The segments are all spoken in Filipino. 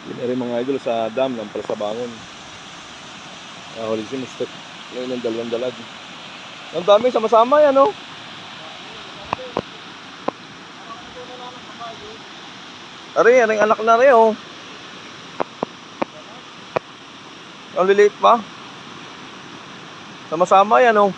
Yun na rin mga idol sa dam ng Palasabangon. Huli si Mr. Ngayon ng dalawang dalag. Ang dami sama-sama yan, oh. Aring anak na rin, oh. Ang liliit pa. Sama-sama yan, oh.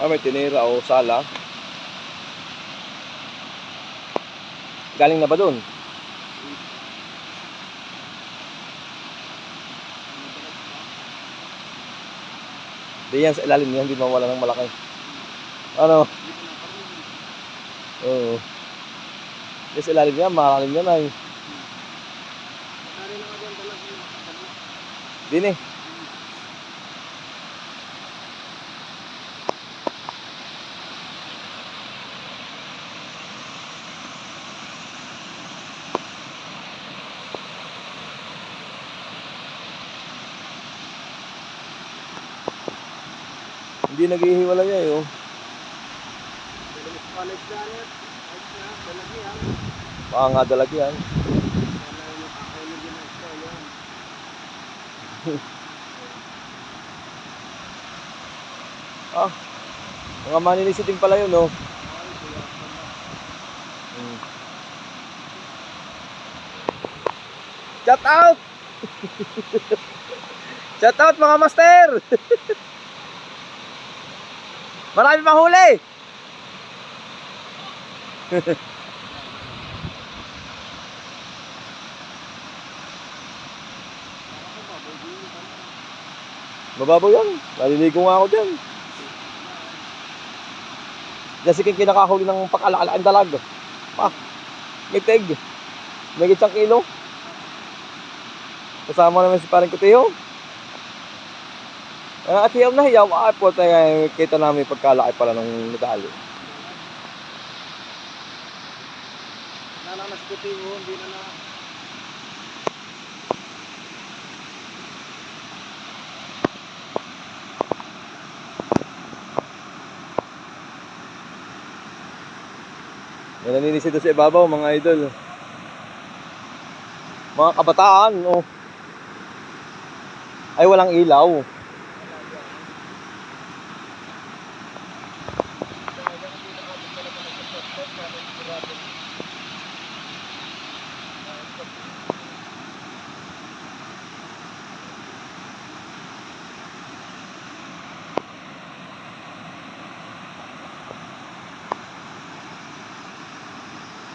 May tinira o sala. Galing na ba doon? Di yan sa ilalim niya, hindi mawala ng malaki. Ano? Oo. Di sa ilalim niya, malalim yan ay. Din eh. Hindi naghihiwalay ay, oh. Baka nga dalag yan. Ah, mga manilisiting pala yun, oh. Shout out! Shout out mga master! Marami pang huli! Mababaw yan. Naliligo nga ako dyan. Diyan si King kinakahuli ng pakalakalaking dalag. May teg. May gitsang kilo. Kasama naman si parang Kutiyo. At hiyaw na hiyaw. Po tayo kita namin pagkalaki pala ng natali. Nananas Kutiyo, hindi na. Yan naninisid sa ibabaw mga idol. Mga kabataan, oh. Ay walang ilaw.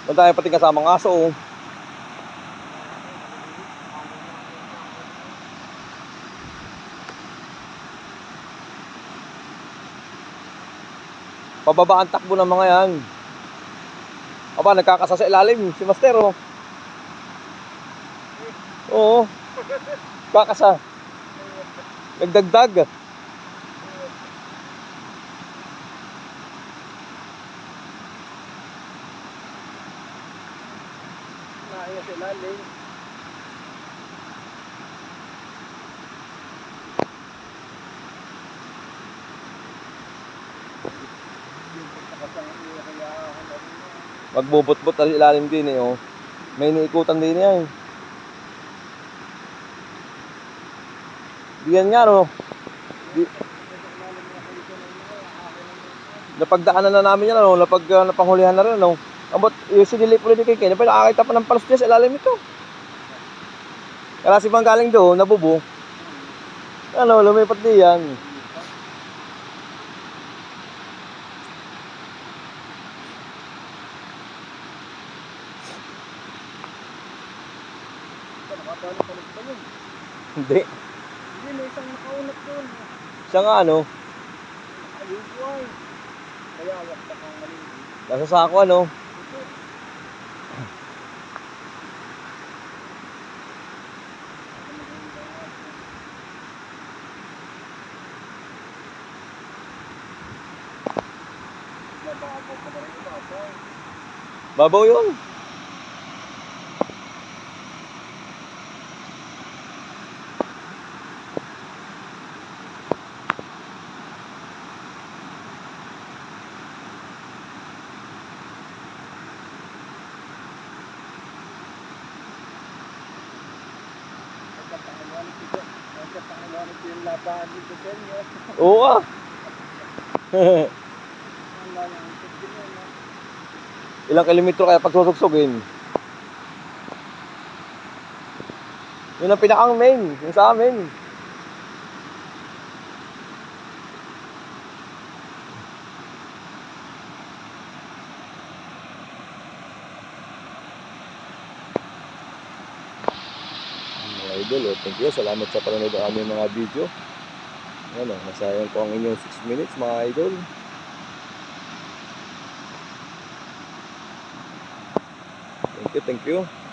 Doon tayo pati kasamang aso, oh. Pababa ang takbo ng mga yan. Aba, nagkakasa sa ilalim si Master, oh. Oo. Kakasa. Nagdagdag. Naiya sa ilalim. Magbubot-bot sa ilalim din, eh, oh. May iniikutan din yan. Diyan nga, no. Napagdaanan na namin yan, no. Napanghulihan na rin, no. Abot, yung sinilip ulit kay Ken, pero nakakita pa ng palos dyan sa ilalim ito. Kaya si Bang galing doon, nabubo. Ano, lumipat diyan. Hindi. Hindi, may isang nakaunat doon. Siya nga, ano. Ayubuay. Kaya wakta kang maliit. Nasa sako, ano. Babaw yun. Parang yung labahan dito sa inyo. Oo ah. Ang layang ang din yun, no? Ilang kilometro kaya pag susugsugin? Yun ang pinakang main, yung sa amin. Mga idol, thank you. Salamat sa panonood ng aming mga video. Ano, nasayang ko ang inyong 6 minutes mga idol. Thank you, thank you.